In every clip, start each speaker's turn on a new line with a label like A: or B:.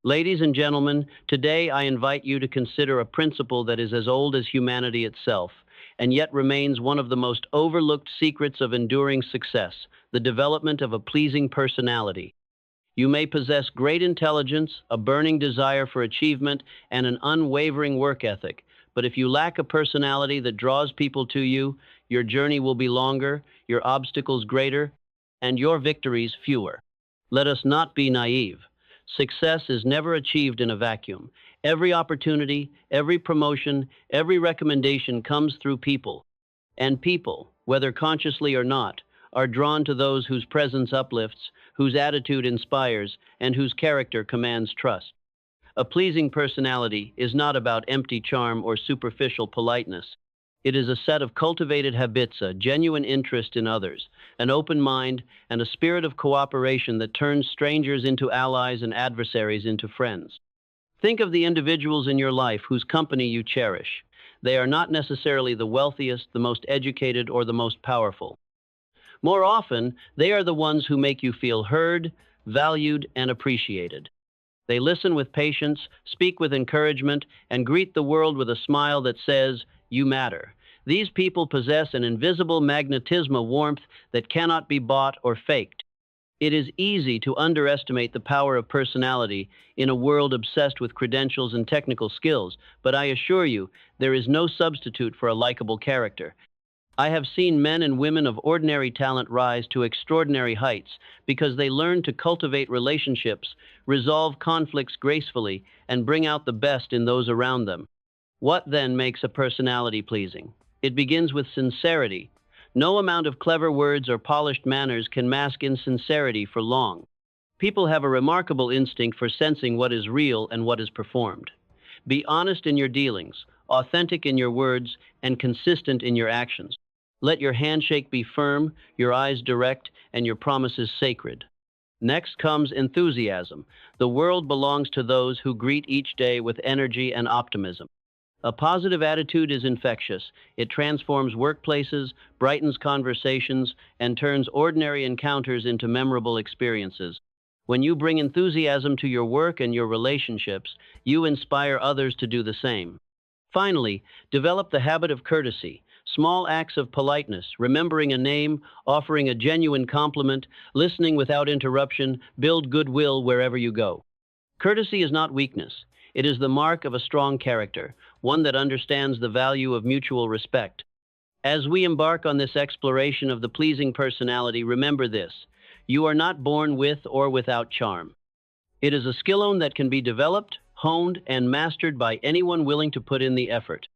A: Ladies and gentlemen, today I invite you to consider a principle that is as old as humanity itself, and yet remains one of the most overlooked secrets of enduring success, the development of a pleasing personality. You may possess great intelligence, a burning desire for achievement, and an unwavering work ethic, but if you lack a personality that draws people to you, your journey will be longer, your obstacles greater, and your victories fewer. Let us not be naive. Success is never achieved in a vacuum. Every opportunity, every promotion, every recommendation comes through people. And people, whether consciously or not, are drawn to those whose presence uplifts, whose attitude inspires, and whose character commands trust. A pleasing personality is not about empty charm or superficial politeness. It is a set of cultivated habits, a genuine interest in others, an open mind, and a spirit of cooperation that turns strangers into allies and adversaries into friends. Think of the individuals in your life whose company you cherish. They are not necessarily the wealthiest, the most educated, or the most powerful. More often, they are the ones who make you feel heard, valued, and appreciated. They listen with patience, speak with encouragement, and greet the world with a smile that says, "You matter." These people possess an invisible magnetism, warmth that cannot be bought or faked. It is easy to underestimate the power of personality in a world obsessed with credentials and technical skills, but I assure you, there is no substitute for a likable character. I have seen men and women of ordinary talent rise to extraordinary heights because they learned to cultivate relationships, resolve conflicts gracefully, and bring out the best in those around them. What then makes a personality pleasing? It begins with sincerity. No amount of clever words or polished manners can mask insincerity for long. People have a remarkable instinct for sensing what is real and what is performed. Be honest in your dealings, authentic in your words, and consistent in your actions. Let your handshake be firm, your eyes direct, and your promises sacred. Next comes enthusiasm. The world belongs to those who greet each day with energy and optimism. A positive attitude is infectious. It transforms workplaces, brightens conversations, and turns ordinary encounters into memorable experiences. When you bring enthusiasm to your work and your relationships, you inspire others to do the same. Finally, develop the habit of courtesy. Small acts of politeness, remembering a name, offering a genuine compliment, listening without interruption, build goodwill wherever you go. Courtesy is not weakness. It is the mark of a strong character, one that understands the value of mutual respect. As we embark on this exploration of the pleasing personality, remember this: you are not born with or without charm. It is a skill that can be developed, honed, and mastered by anyone willing to put in the effort.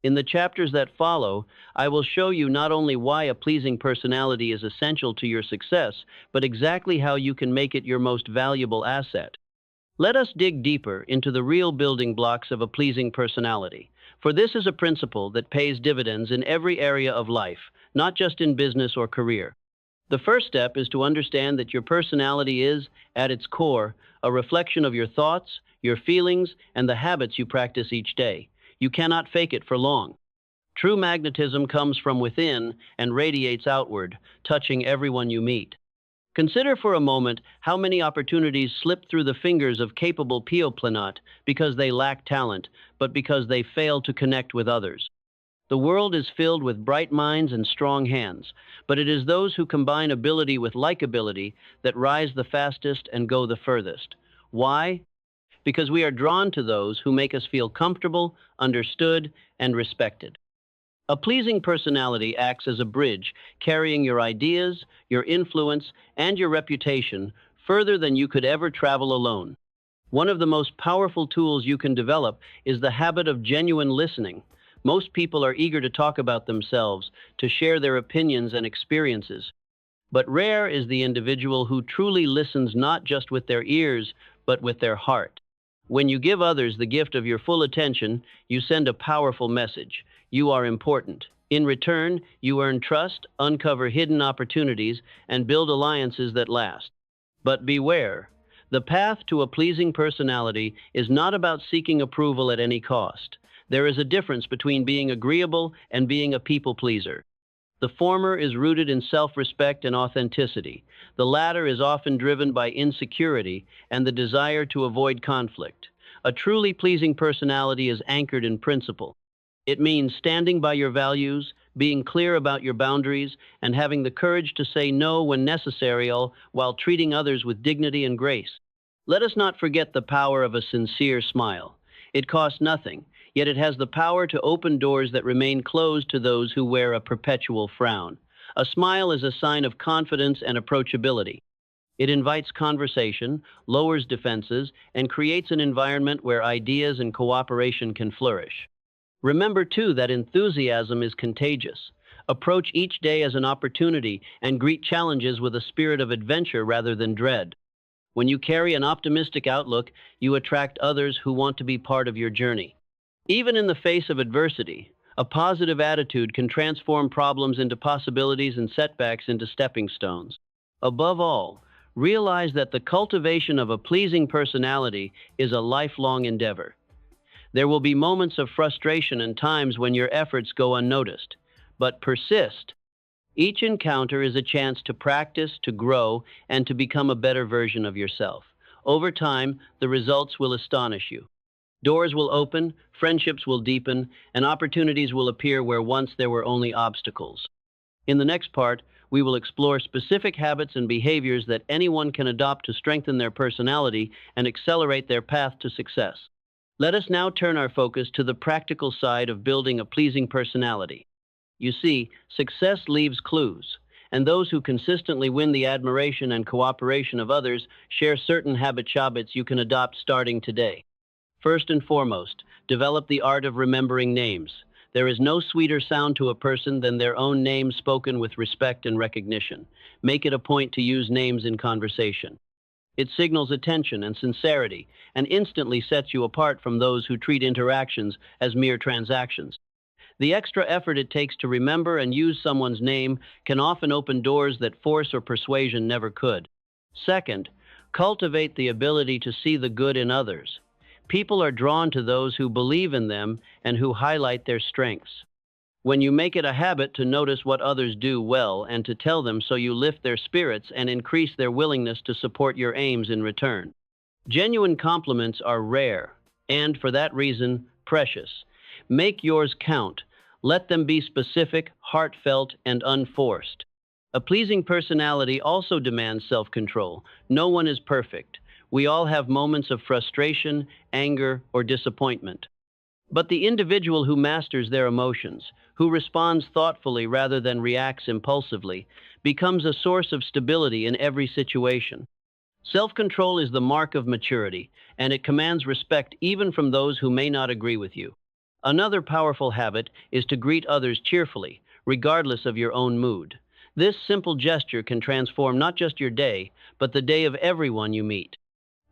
A: In the chapters that follow, I will show you not only why a pleasing personality is essential to your success, but exactly how you can make it your most valuable asset. Let us dig deeper into the real building blocks of a pleasing personality, for this is a principle that pays dividends in every area of life, not just in business or career. The first step is to understand that your personality is, at its core, a reflection of your thoughts, your feelings, and the habits you practice each day. You cannot fake it for long. True magnetism comes from within and radiates outward, touching everyone you meet. Consider for a moment how many opportunities slip through the fingers of capable people not because they lack talent, but because they fail to connect with others. The world is filled with bright minds and strong hands, but it is those who combine ability with likability that rise the fastest and go the furthest. Why? Because we are drawn to those who make us feel comfortable, understood, and respected. A pleasing personality acts as a bridge, carrying your ideas, your influence, and your reputation further than you could ever travel alone. One of the most powerful tools you can develop is the habit of genuine listening. Most people are eager to talk about themselves, to share their opinions and experiences. But rare is the individual who truly listens not just with their ears, but with their heart. When you give others the gift of your full attention, you send a powerful message. You are important. In return, you earn trust, uncover hidden opportunities, and build alliances that last. But beware. The path to a pleasing personality is not about seeking approval at any cost. There is a difference between being agreeable and being a people pleaser. The former is rooted in self-respect and authenticity. The latter is often driven by insecurity and the desire to avoid conflict. A truly pleasing personality is anchored in principle. It means standing by your values, being clear about your boundaries, and having the courage to say no when necessary, all while treating others with dignity and grace. Let us not forget the power of a sincere smile. It costs nothing, yet it has the power to open doors that remain closed to those who wear a perpetual frown. A smile is a sign of confidence and approachability. It invites conversation, lowers defenses, and creates an environment where ideas and cooperation can flourish. Remember, too, that enthusiasm is contagious. Approach each day as an opportunity and greet challenges with a spirit of adventure rather than dread. When you carry an optimistic outlook, you attract others who want to be part of your journey. Even in the face of adversity, a positive attitude can transform problems into possibilities and setbacks into stepping stones. Above all, realize that the cultivation of a pleasing personality is a lifelong endeavor. There will be moments of frustration and times when your efforts go unnoticed, but persist. Each encounter is a chance to practice, to grow, and to become a better version of yourself. Over time, the results will astonish you. Doors will open, friendships will deepen, and opportunities will appear where once there were only obstacles. In the next part, we will explore specific habits and behaviors that anyone can adopt to strengthen their personality and accelerate their path to success. Let us now turn our focus to the practical side of building a pleasing personality. You see, success leaves clues, and those who consistently win the admiration and cooperation of others share certain habits you can adopt starting today. First and foremost, develop the art of remembering names. There is no sweeter sound to a person than their own name spoken with respect and recognition. Make it a point to use names in conversation. It signals attention and sincerity, and instantly sets you apart from those who treat interactions as mere transactions. The extra effort it takes to remember and use someone's name can often open doors that force or persuasion never could. Second, cultivate the ability to see the good in others. People are drawn to those who believe in them and who highlight their strengths. When you make it a habit to notice what others do well and to tell them so, you lift their spirits and increase their willingness to support your aims in return. Genuine compliments are rare and, for that reason, precious. Make yours count. Let them be specific, heartfelt, and unforced. A pleasing personality also demands self-control. No one is perfect. We all have moments of frustration, anger, or disappointment. But the individual who masters their emotions, who responds thoughtfully rather than reacts impulsively, becomes a source of stability in every situation. Self-control is the mark of maturity, and it commands respect even from those who may not agree with you. Another powerful habit is to greet others cheerfully, regardless of your own mood. This simple gesture can transform not just your day, but the day of everyone you meet.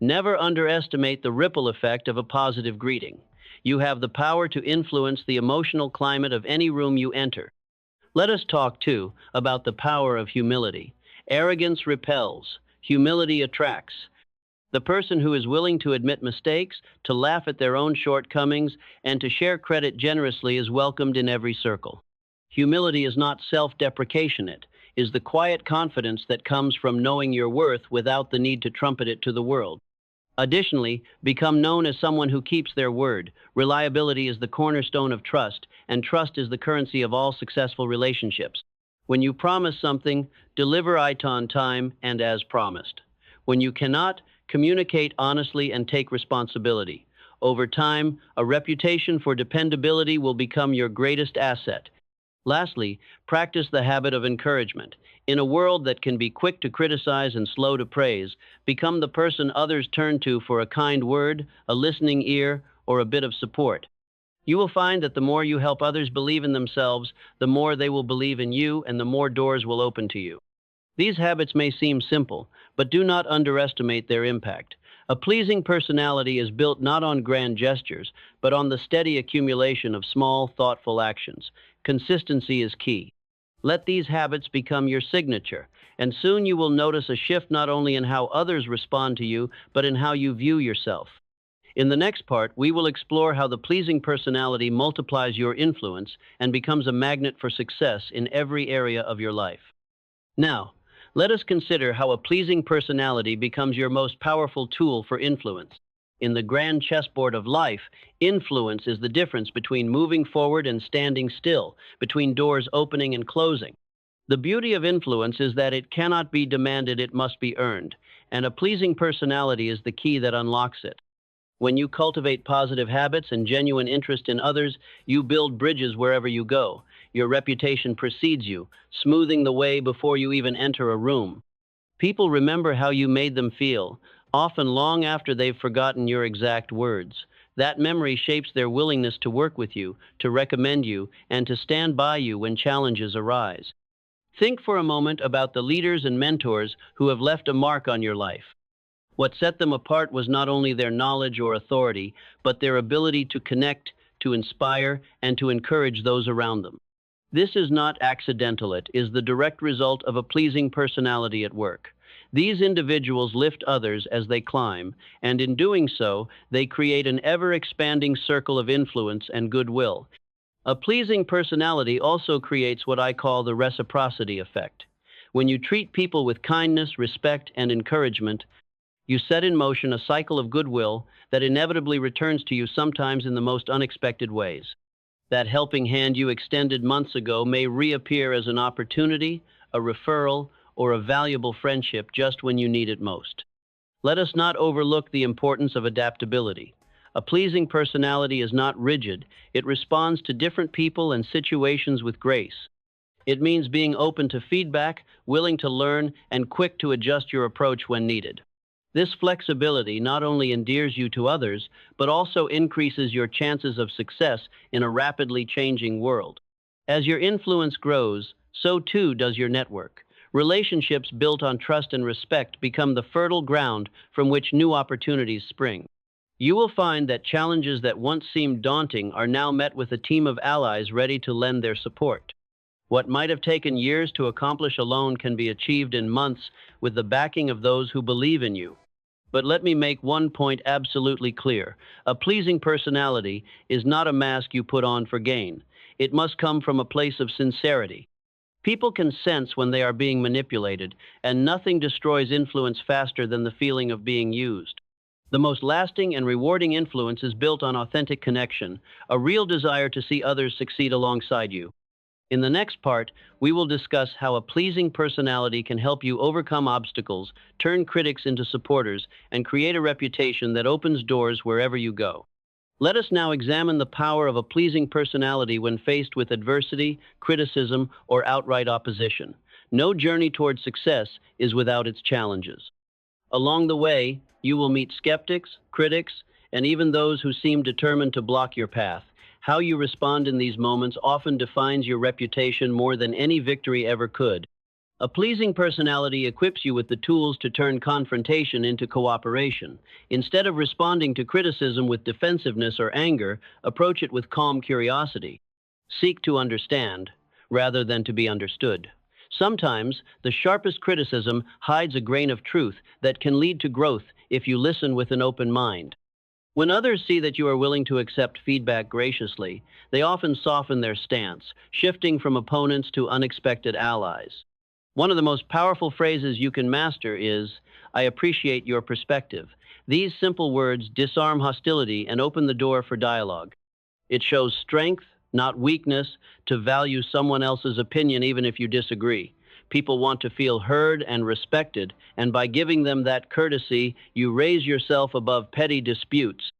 A: Never underestimate the ripple effect of a positive greeting. You have the power to influence the emotional climate of any room you enter. Let us talk, too, about the power of humility. Arrogance repels, humility attracts. The person who is willing to admit mistakes, to laugh at their own shortcomings, and to share credit generously is welcomed in every circle. Humility is not self-deprecation, it is the quiet confidence that comes from knowing your worth without the need to trumpet it to the world. Additionally, become known as someone who keeps their word. Reliability is the cornerstone of trust, and trust is the currency of all successful relationships. When you promise something, deliver it on time and as promised. When you cannot, communicate honestly and take responsibility. Over time, a reputation for dependability will become your greatest asset. Lastly, practice the habit of encouragement. In a world that can be quick to criticize and slow to praise, become the person others turn to for a kind word, a listening ear, or a bit of support. You will find that the more you help others believe in themselves, the more they will believe in you and the more doors will open to you. These habits may seem simple, but do not underestimate their impact. A pleasing personality is built not on grand gestures, but on the steady accumulation of small, thoughtful actions. Consistency is key. Let these habits become your signature, and soon you will notice a shift not only in how others respond to you, but in how you view yourself. In the next part, we will explore how the pleasing personality multiplies your influence and becomes a magnet for success in every area of your life. Now, let us consider how a pleasing personality becomes your most powerful tool for influence. In the grand chessboard of life, influence is the difference between moving forward and standing still, between doors opening and closing. The beauty of influence is that it cannot be demanded, it must be earned, and a pleasing personality is the key that unlocks it. When you cultivate positive habits and genuine interest in others, you build bridges wherever you go. Your reputation precedes you, smoothing the way before you even enter a room. People remember how you made them feel, often long after they've forgotten your exact words. That memory shapes their willingness to work with you, to recommend you, and to stand by you when challenges arise. Think for a moment about the leaders and mentors who have left a mark on your life. What set them apart was not only their knowledge or authority, but their ability to connect, to inspire, and to encourage those around them. This is not accidental, it is the direct result of a pleasing personality at work. These individuals lift others as they climb, and in doing so, they create an ever-expanding circle of influence and goodwill. A pleasing personality also creates what I call the reciprocity effect. When you treat people with kindness, respect, and encouragement, you set in motion a cycle of goodwill that inevitably returns to you, sometimes in the most unexpected ways. That helping hand you extended months ago may reappear as an opportunity, a referral, or a valuable friendship just when you need it most. Let us not overlook the importance of adaptability. A pleasing personality is not rigid. It responds to different people and situations with grace. It means being open to feedback, willing to learn, and quick to adjust your approach when needed. This flexibility not only endears you to others, but also increases your chances of success in a rapidly changing world. As your influence grows, so too does your network. Relationships built on trust and respect become the fertile ground from which new opportunities spring. You will find that challenges that once seemed daunting are now met with a team of allies ready to lend their support. What might have taken years to accomplish alone can be achieved in months with the backing of those who believe in you. But let me make one point absolutely clear. A pleasing personality is not a mask you put on for gain. It must come from a place of sincerity. People can sense when they are being manipulated, and nothing destroys influence faster than the feeling of being used. The most lasting and rewarding influence is built on authentic connection, a real desire to see others succeed alongside you. In the next part, we will discuss how a pleasing personality can help you overcome obstacles, turn critics into supporters, and create a reputation that opens doors wherever you go. Let us now examine the power of a pleasing personality when faced with adversity, criticism, or outright opposition. No journey toward success is without its challenges. Along the way, you will meet skeptics, critics, and even those who seem determined to block your path. How you respond in these moments often defines your reputation more than any victory ever could. A pleasing personality equips you with the tools to turn confrontation into cooperation. Instead of responding to criticism with defensiveness or anger, approach it with calm curiosity. Seek to understand, rather than to be understood. Sometimes, the sharpest criticism hides a grain of truth that can lead to growth if you listen with an open mind. When others see that you are willing to accept feedback graciously, they often soften their stance, shifting from opponents to unexpected allies. One of the most powerful phrases you can master is, "I appreciate your perspective." These simple words disarm hostility and open the door for dialogue. It shows strength, not weakness, to value someone else's opinion even if you disagree. People want to feel heard and respected, and by giving them that courtesy, you raise yourself above petty disputes.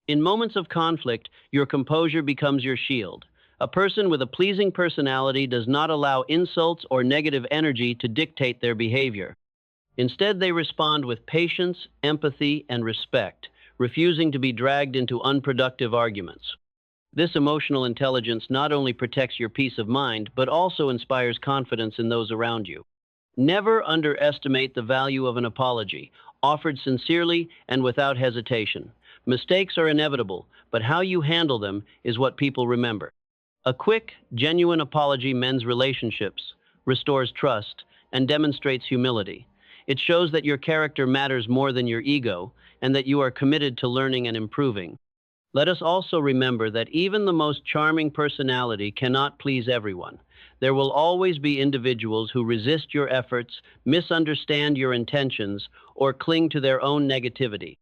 A: In moments of conflict, your composure becomes your shield. A person with a pleasing personality does not allow insults or negative energy to dictate their behavior. Instead, they respond with patience, empathy, and respect, refusing to be dragged into unproductive arguments. This emotional intelligence not only protects your peace of mind, but also inspires confidence in those around you. Never underestimate the value of an apology, offered sincerely and without hesitation. Mistakes are inevitable, but how you handle them is what people remember. A quick, genuine apology mends relationships, restores trust, and demonstrates humility. It shows that your character matters more than your ego, and that you are committed to learning and improving. Let us also remember that even the most charming personality cannot please everyone. There will always be individuals who resist your efforts, misunderstand your intentions, or cling to their own negativity.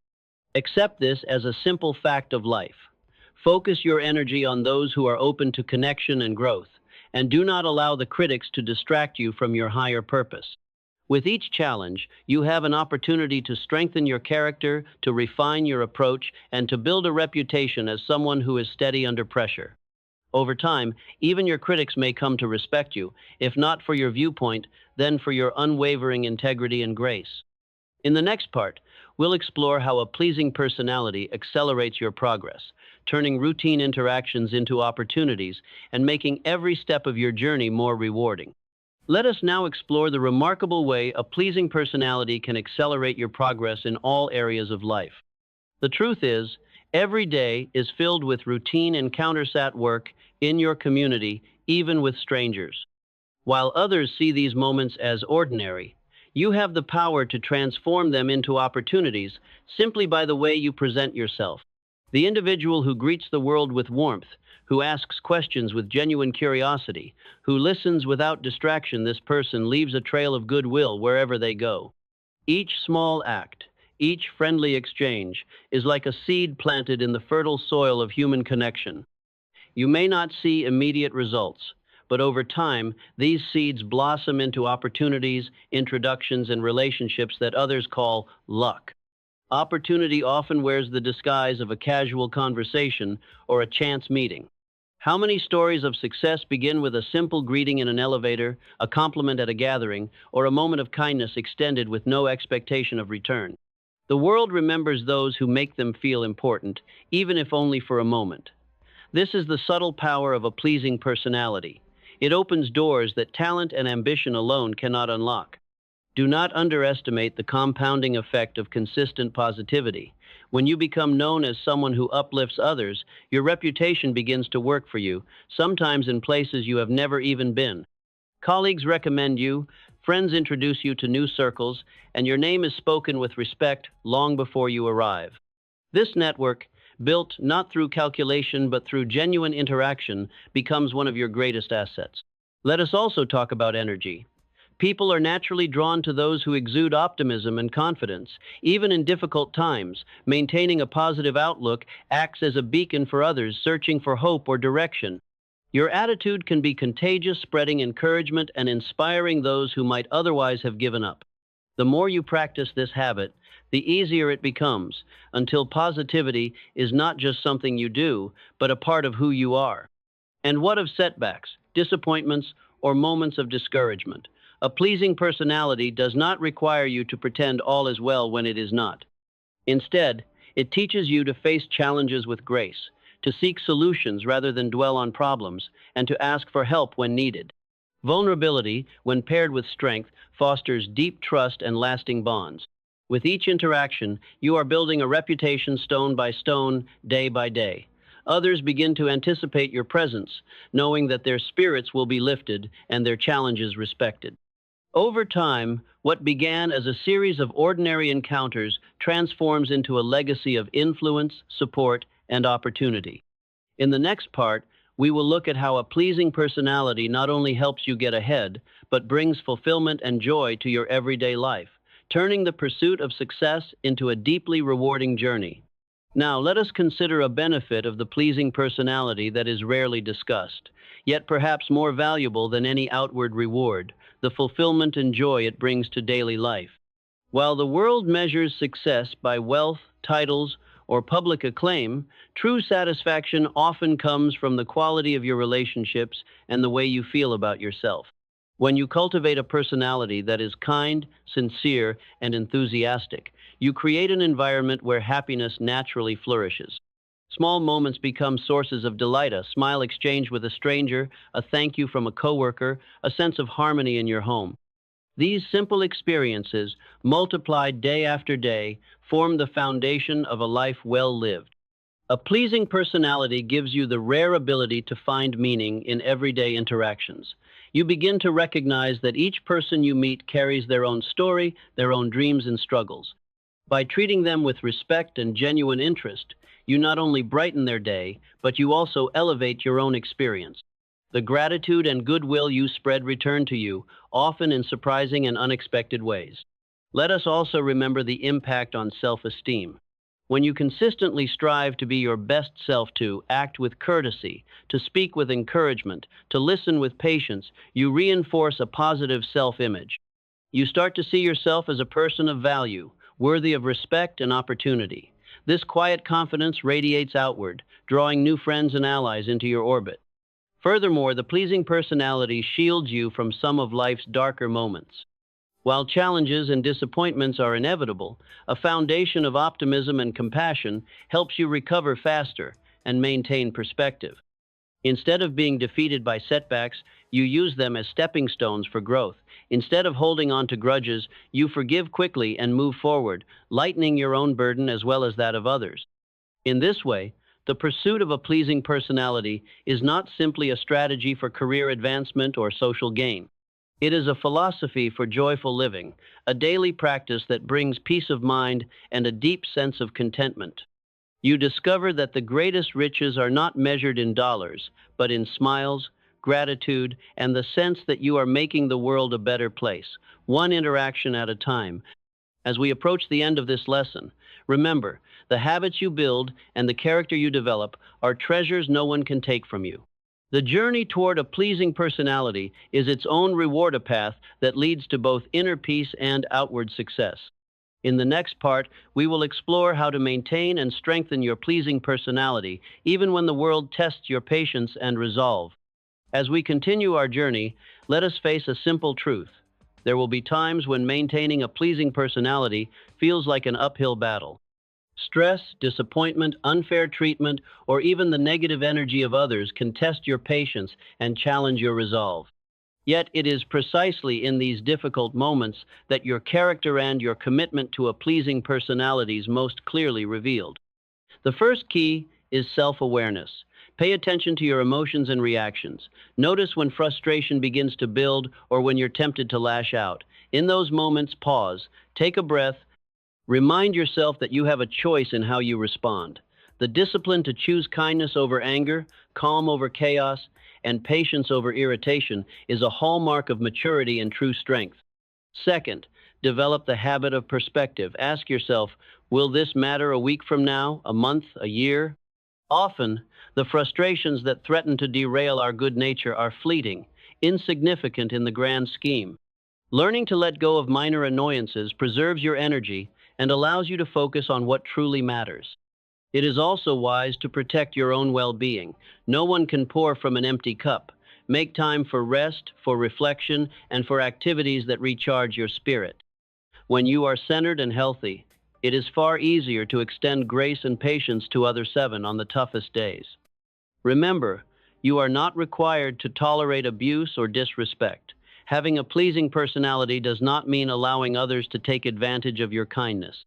A: Accept this as a simple fact of life. Focus your energy on those who are open to connection and growth, and do not allow the critics to distract you from your higher purpose. With each challenge, you have an opportunity to strengthen your character, to refine your approach, and to build a reputation as someone who is steady under pressure. Over time, even your critics may come to respect you, if not for your viewpoint, then for your unwavering integrity and grace. In the next part, we'll explore how a pleasing personality accelerates your progress, turning routine interactions into opportunities and making every step of your journey more rewarding. Let us now explore the remarkable way a pleasing personality can accelerate your progress in all areas of life. The truth is, every day is filled with routine encounters at work, in your community, even with strangers. While others see these moments as ordinary, you have the power to transform them into opportunities simply by the way you present yourself. The individual who greets the world with warmth, who asks questions with genuine curiosity, who listens without distraction, this person leaves a trail of goodwill wherever they go. Each small act, each friendly exchange, is like a seed planted in the fertile soil of human connection. You may not see immediate results, but over time, these seeds blossom into opportunities, introductions, and relationships that others call luck. Opportunity often wears the disguise of a casual conversation or a chance meeting. How many stories of success begin with a simple greeting in an elevator, a compliment at a gathering, or a moment of kindness extended with no expectation of return? The world remembers those who make them feel important, even if only for a moment. This is the subtle power of a pleasing personality. It opens doors that talent and ambition alone cannot unlock. Do not underestimate the compounding effect of consistent positivity. When you become known as someone who uplifts others, your reputation begins to work for you, sometimes in places you have never even been. Colleagues recommend you, friends introduce you to new circles, and your name is spoken with respect long before you arrive. This network, built not through calculation but through genuine interaction, becomes one of your greatest assets. Let us also talk about energy. People are naturally drawn to those who exude optimism and confidence. Even in difficult times, maintaining a positive outlook acts as a beacon for others searching for hope or direction. Your attitude can be contagious, spreading encouragement and inspiring those who might otherwise have given up. The more you practice this habit, the easier it becomes, until positivity is not just something you do, but a part of who you are. And what of setbacks, disappointments, or moments of discouragement? A pleasing personality does not require you to pretend all is well when it is not. Instead, it teaches you to face challenges with grace, to seek solutions rather than dwell on problems, and to ask for help when needed. Vulnerability, when paired with strength, fosters deep trust and lasting bonds. With each interaction, you are building a reputation stone by stone, day by day. Others begin to anticipate your presence, knowing that their spirits will be lifted and their challenges respected. Over time, what began as a series of ordinary encounters transforms into a legacy of influence, support, and opportunity. In the next part, we will look at how a pleasing personality not only helps you get ahead, but brings fulfillment and joy to your everyday life, turning the pursuit of success into a deeply rewarding journey. Now, let us consider a benefit of the pleasing personality that is rarely discussed, yet perhaps more valuable than any outward reward: the fulfillment and joy it brings to daily life. While the world measures success by wealth, titles, or public acclaim, true satisfaction often comes from the quality of your relationships and the way you feel about yourself. When you cultivate a personality that is kind, sincere, and enthusiastic, you create an environment where happiness naturally flourishes. Small moments become sources of delight: a smile exchanged with a stranger, a thank you from a coworker, a sense of harmony in your home. These simple experiences, multiplied day after day, form the foundation of a life well lived. A pleasing personality gives you the rare ability to find meaning in everyday interactions. You begin to recognize that each person you meet carries their own story, their own dreams and struggles. By treating them with respect and genuine interest, you not only brighten their day, but you also elevate your own experience. The gratitude and goodwill you spread return to you, often in surprising and unexpected ways. Let us also remember the impact on self-esteem. When you consistently strive to be your best self, to act with courtesy, to speak with encouragement, to listen with patience, you reinforce a positive self-image. You start to see yourself as a person of value, worthy of respect and opportunity. This quiet confidence radiates outward, drawing new friends and allies into your orbit. Furthermore, the pleasing personality shields you from some of life's darker moments. While challenges and disappointments are inevitable, a foundation of optimism and compassion helps you recover faster and maintain perspective. Instead of being defeated by setbacks, you use them as stepping stones for growth. Instead of holding on to grudges, you forgive quickly and move forward, lightening your own burden as well as that of others. In this way, the pursuit of a pleasing personality is not simply a strategy for career advancement or social gain. It is a philosophy for joyful living, a daily practice that brings peace of mind and a deep sense of contentment. You discover that the greatest riches are not measured in dollars, but in smiles, gratitude, and the sense that you are making the world a better place, one interaction at a time. As we approach the end of this lesson, remember, the habits you build and the character you develop are treasures no one can take from you. The journey toward a pleasing personality is its own reward, a path that leads to both inner peace and outward success. In the next part, we will explore how to maintain and strengthen your pleasing personality, even when the world tests your patience and resolve. As we continue our journey, let us face a simple truth. There will be times when maintaining a pleasing personality feels like an uphill battle. Stress, disappointment, unfair treatment, or even the negative energy of others can test your patience and challenge your resolve. Yet it is precisely in these difficult moments that your character and your commitment to a pleasing personality is most clearly revealed. The first key is self-awareness. Pay attention to your emotions and reactions. Notice when frustration begins to build or when you're tempted to lash out. In those moments, pause, take a breath. Remind yourself that you have a choice in how you respond. The discipline to choose kindness over anger, calm over chaos, and patience over irritation is a hallmark of maturity and true strength. Second, develop the habit of perspective. Ask yourself, will this matter a week from now, a month, a year? Often, the frustrations that threaten to derail our good nature are fleeting, insignificant in the grand scheme. Learning to let go of minor annoyances preserves your energy and allows you to focus on what truly matters. It is also wise to protect your own well-being. No one can pour from an empty cup. Make time for rest, for reflection, and for activities that recharge your spirit. When you are centered and healthy, it is far easier to extend grace and patience to others on the toughest days. Remember, you are not required to tolerate abuse or disrespect. Having a pleasing personality does not mean allowing others to take advantage of your kindness.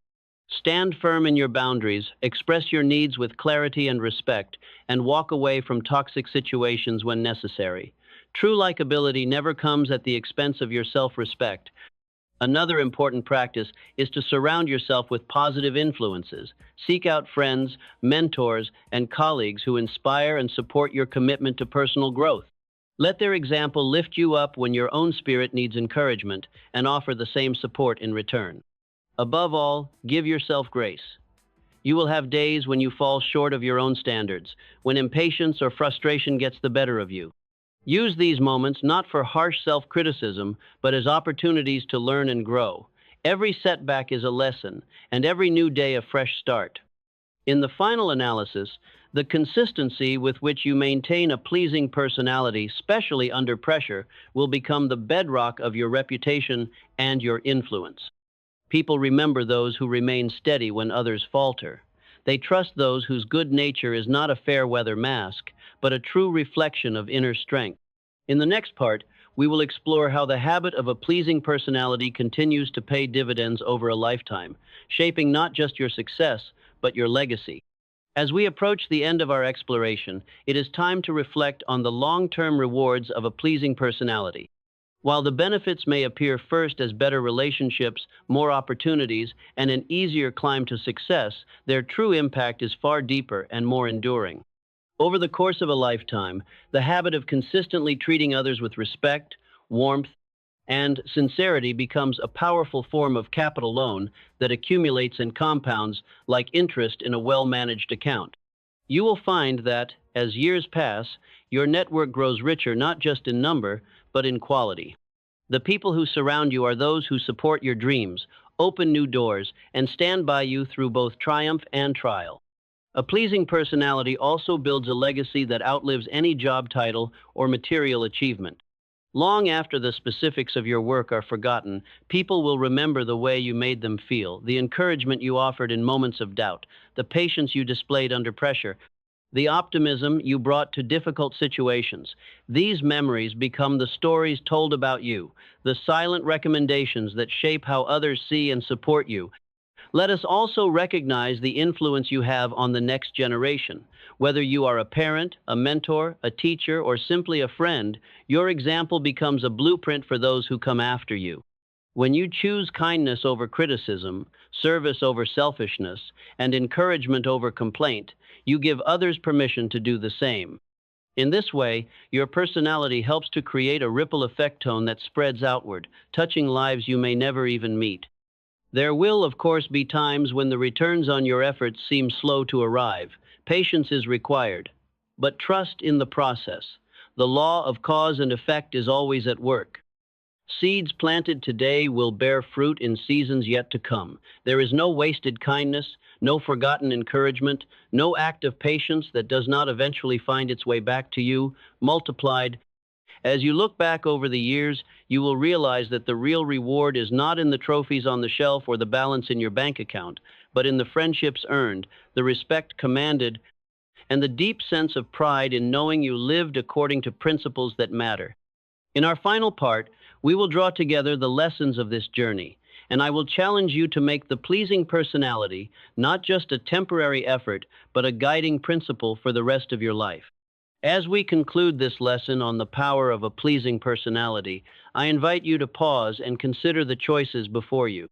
A: Stand firm in your boundaries, express your needs with clarity and respect, and walk away from toxic situations when necessary. True likability never comes at the expense of your self-respect. Another important practice is to surround yourself with positive influences. Seek out friends, mentors, and colleagues who inspire and support your commitment to personal growth. Let their example lift you up when your own spirit needs encouragement, and offer the same support in return. Above all, give yourself grace. You will have days when you fall short of your own standards, when impatience or frustration gets the better of you. Use these moments not for harsh self-criticism, but as opportunities to learn and grow. Every setback is a lesson, and every new day a fresh start. In the final analysis, the consistency with which you maintain a pleasing personality, especially under pressure, will become the bedrock of your reputation and your influence. People remember those who remain steady when others falter. They trust those whose good nature is not a fair-weather mask, but a true reflection of inner strength. In the next part, we will explore how the habit of a pleasing personality continues to pay dividends over a lifetime, shaping not just your success, but your legacy. As we approach the end of our exploration, it is time to reflect on the long-term rewards of a pleasing personality. While the benefits may appear first as better relationships, more opportunities, and an easier climb to success, their true impact is far deeper and more enduring. Over the course of a lifetime, the habit of consistently treating others with respect, warmth, and sincerity becomes a powerful form of capital loan that accumulates and compounds like interest in a well-managed account. You will find that, as years pass, your network grows richer not just in number, but in quality. The people who surround you are those who support your dreams, open new doors, and stand by you through both triumph and trial. A pleasing personality also builds a legacy that outlives any job title or material achievement. Long after the specifics of your work are forgotten, people will remember the way you made them feel, the encouragement you offered in moments of doubt, the patience you displayed under pressure, the optimism you brought to difficult situations. These memories become the stories told about you, the silent recommendations that shape how others see and support you. Let us also recognize the influence you have on the next generation. Whether you are a parent, a mentor, a teacher, or simply a friend, your example becomes a blueprint for those who come after you. When you choose kindness over criticism, service over selfishness, and encouragement over complaint, you give others permission to do the same. In this way, your personality helps to create a ripple effect tone that spreads outward, touching lives you may never even meet. There will, of course, be times when the returns on your efforts seem slow to arrive. Patience is required, but trust in the process. The law of cause and effect is always at work. Seeds planted today will bear fruit in seasons yet to come. There is no wasted kindness, no forgotten encouragement, no act of patience that does not eventually find its way back to you, multiplied. As you look back over the years, you will realize that the real reward is not in the trophies on the shelf or the balance in your bank account, but in the friendships earned, the respect commanded, and the deep sense of pride in knowing you lived according to principles that matter. In our final part, we will draw together the lessons of this journey, and I will challenge you to make the pleasing personality not just a temporary effort, but a guiding principle for the rest of your life. As we conclude this lesson on the power of a pleasing personality, I invite you to pause and consider the choices before you.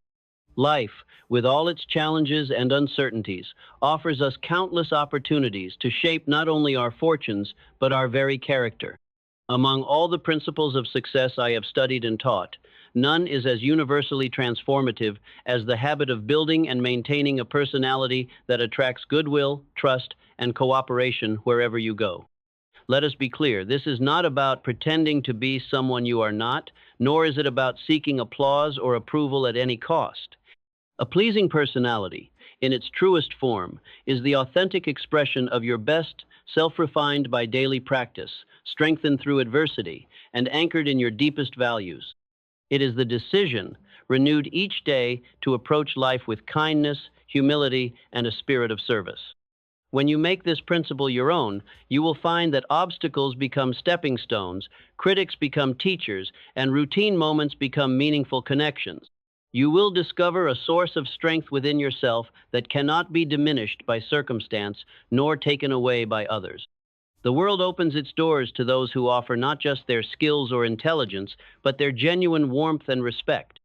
A: Life, with all its challenges and uncertainties, offers us countless opportunities to shape not only our fortunes, but our very character. Among all the principles of success I have studied and taught, none is as universally transformative as the habit of building and maintaining a personality that attracts goodwill, trust, and cooperation wherever you go. Let us be clear, this is not about pretending to be someone you are not, nor is it about seeking applause or approval at any cost. A pleasing personality, in its truest form, is the authentic expression of your best, self-refined by daily practice, strengthened through adversity, and anchored in your deepest values. It is the decision, renewed each day, to approach life with kindness, humility, and a spirit of service. When you make this principle your own, you will find that obstacles become stepping stones, critics become teachers, and routine moments become meaningful connections. You will discover a source of strength within yourself that cannot be diminished by circumstance, nor taken away by others. The world opens its doors to those who offer not just their skills or intelligence, but their genuine warmth and respect.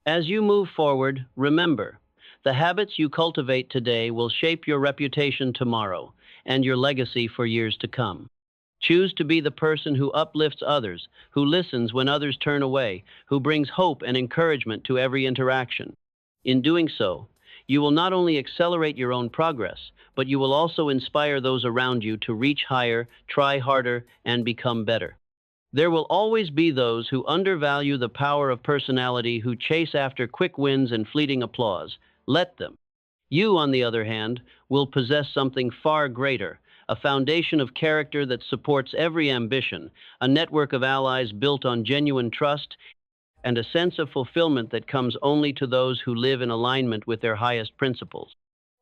A: As you move forward, remember, the habits you cultivate today will shape your reputation tomorrow and your legacy for years to come. Choose to be the person who uplifts others, who listens when others turn away, who brings hope and encouragement to every interaction. In doing so, you will not only accelerate your own progress, but you will also inspire those around you to reach higher, try harder, and become better. There will always be those who undervalue the power of personality, who chase after quick wins and fleeting applause. Let them. You, on the other hand, will possess something far greater, a foundation of character that supports every ambition, a network of allies built on genuine trust, and a sense of fulfillment that comes only to those who live in alignment with their highest principles.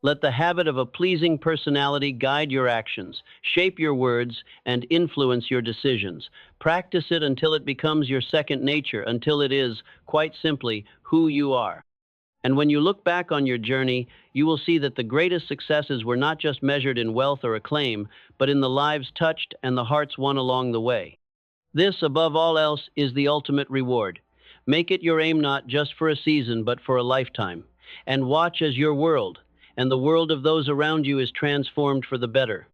A: Let the habit of a pleasing personality guide your actions, shape your words, and influence your decisions. Practice it until it becomes your second nature, until it is, quite simply, who you are. And when you look back on your journey, you will see that the greatest successes were not just measured in wealth or acclaim, but in the lives touched and the hearts won along the way. This, above all else, is the ultimate reward. Make it your aim not just for a season, but for a lifetime. And watch as your world, and the world of those around you, is transformed for the better.